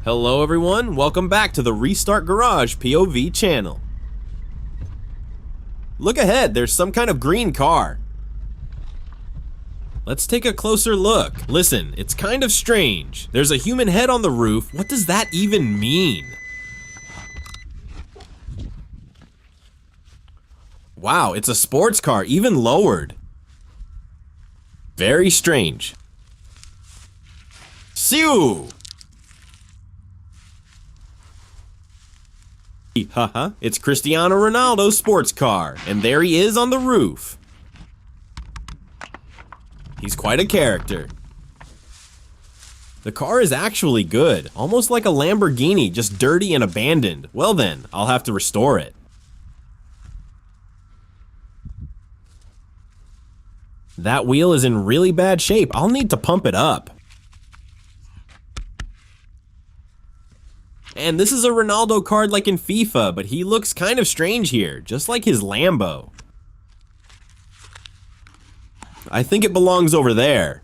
Hello everyone, welcome back to the Restart Garage POV channel. Look ahead, there's some kind of green car. Let's take a closer look. Listen, it's kind of strange. There's a human head on the roof. What does that even mean? Wow, it's a sports car, even lowered. Very strange. Sew! Haha, it's Cristiano Ronaldo's sports car, and there he is on the roof. He's quite a character. The car is actually good, almost like a Lamborghini, just dirty and abandoned. Well then, I'll have to restore it. That wheel is in really bad shape. I'll need to pump it up. And this is a Ronaldo card like in FIFA, but he looks kind of strange here, just like his Lambo. I think it belongs over there.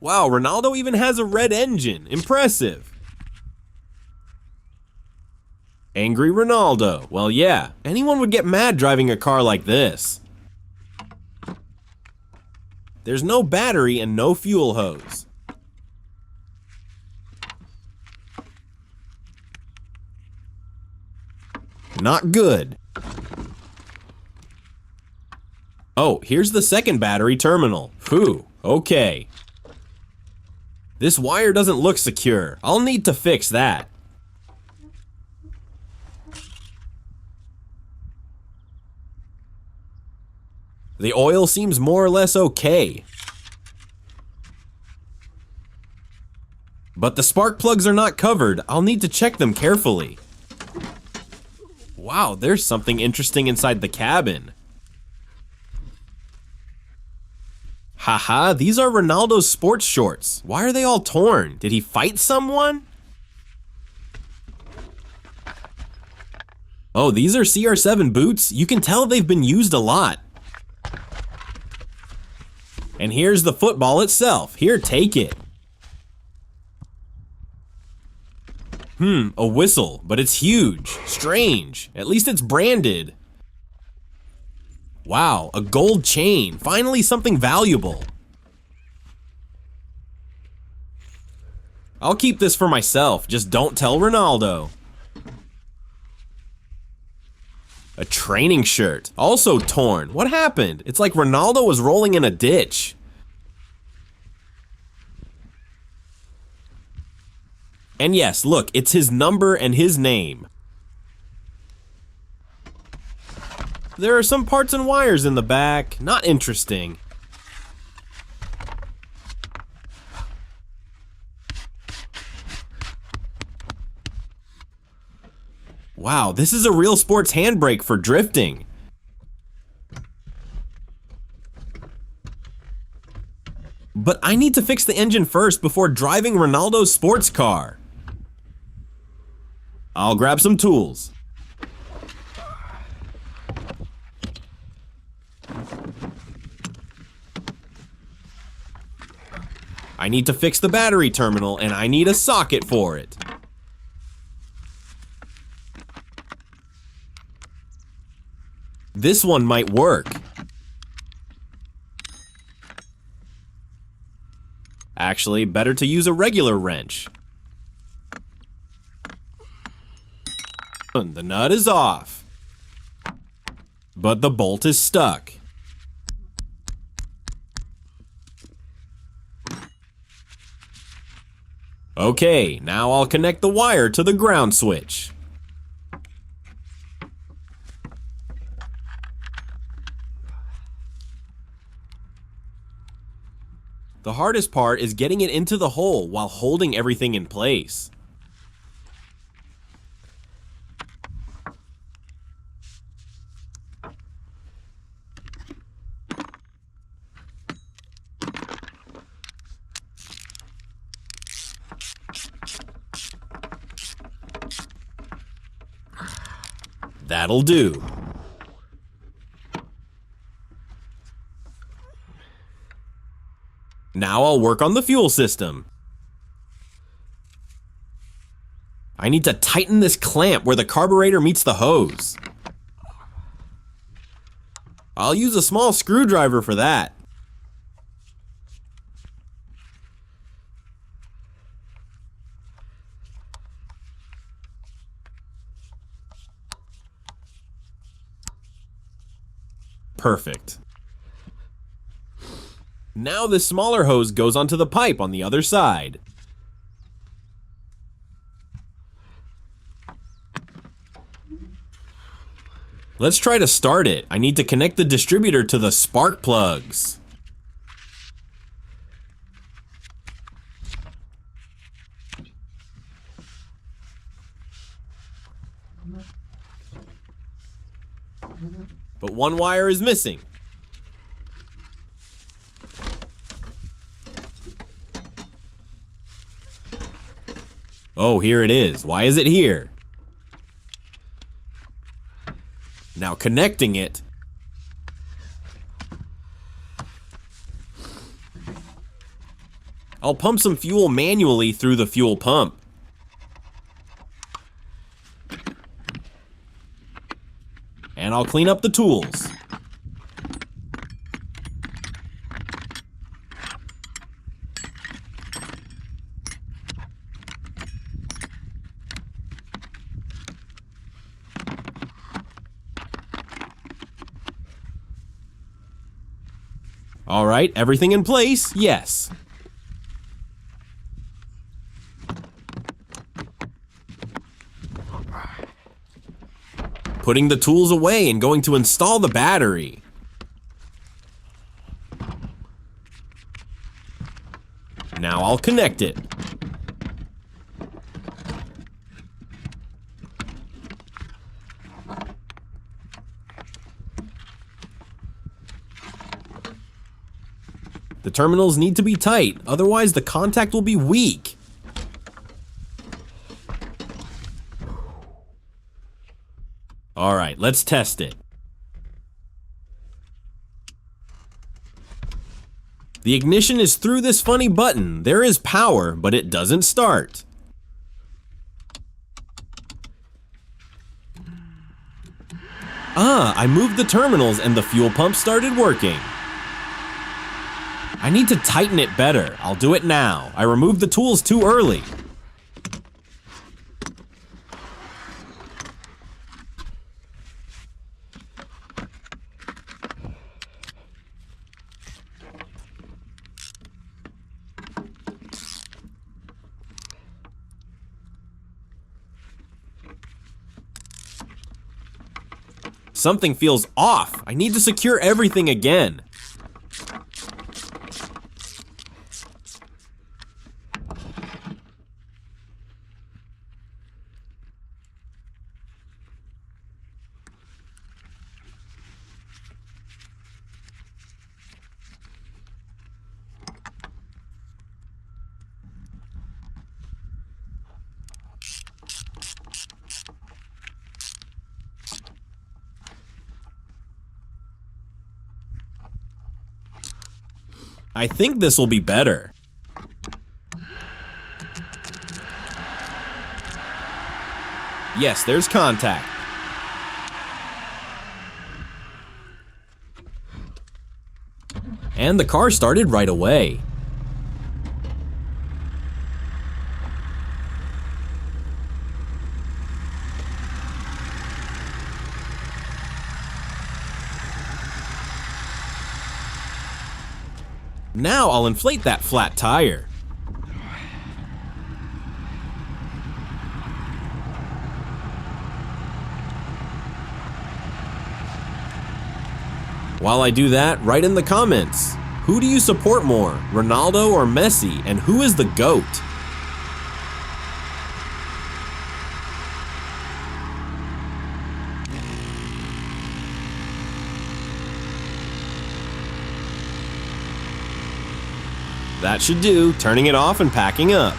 Wow, Ronaldo even has a red engine. Impressive. Angry Ronaldo. Well, yeah, anyone would get mad driving a car like this. There's no battery and no fuel hose. Not good. Oh, here's the second battery terminal. Phew, okay. This wire doesn't look secure. I'll need to fix that. The oil seems more or less okay. But the spark plugs are not covered. I'll need to check them carefully. Wow, there's something interesting inside the cabin. Haha, these are Ronaldo's sports shorts. Why are they all torn? Did he fight someone? Oh, these are CR7 boots. You can tell they've been used a lot. And here's the football itself. Here, take it. A whistle, but it's huge. Strange. At least it's branded. Wow, a gold chain. Finally something valuable. I'll keep this for myself. Just don't tell Ronaldo. A training shirt, also torn. What happened? It's like Ronaldo was rolling in a ditch. And yes, look, it's his number and his name. There are some parts and wires in the back. Not interesting. Wow, this is a real sports handbrake for drifting. But I need to fix the engine first before driving Ronaldo's sports car. I'll grab some tools. I need to fix the battery terminal, and I need a socket for it. This one might work. Actually, better to use a regular wrench. The nut is off. But the bolt is stuck. Okay, now I'll connect the wire to the ground switch. The hardest part is getting it into the hole while holding everything in place. That'll do. Now I'll work on the fuel system. I need to tighten this clamp where the carburetor meets the hose. I'll use a small screwdriver for that. Perfect. Now this smaller hose goes onto the pipe on the other side. Let's try to start it. I need to connect the distributor to the spark plugs. But one wire is missing. Oh, here it is. Why is it here? Now connecting it. I'll pump some fuel manually through the fuel pump. And I'll clean up the tools. All right, everything in place? Yes. Putting the tools away and going to install the battery. Now I'll connect it. The terminals need to be tight, otherwise the contact will be weak. All right, let's test it. The ignition is through this funny button. There is power, but it doesn't start. I moved the terminals and the fuel pump started working. I need to tighten it better. I'll do it now. I removed the tools too early. Something feels off. I need to secure everything again. I think this will be better. Yes, there's contact. And the car started right away. Now I'll inflate that flat tire. While I do that, write in the comments, who do you support more, Ronaldo or Messi, and who is the GOAT? That should do, turning it off and packing up.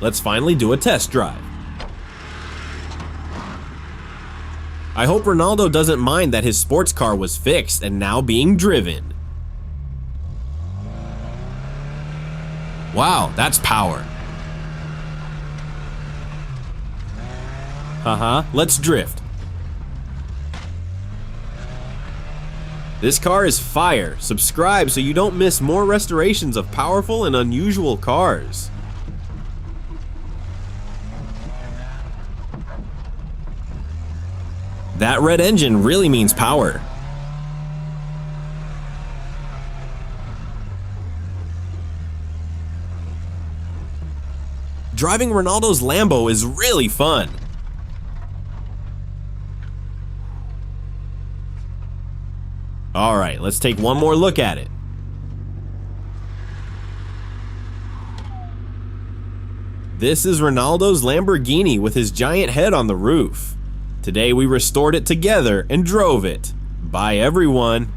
Let's finally do a test drive. I hope Ronaldo doesn't mind that his sports car was fixed and now being driven. Wow, that's power. Haha, let's drift. This car is fire. Subscribe so you don't miss more restorations of powerful and unusual cars. That red engine really means power. Driving Ronaldo's Lambo is really fun. Alright, let's take one more look at it. This is Ronaldo's Lamborghini with his giant head on the roof. Today we restored it together and drove it. Bye everyone.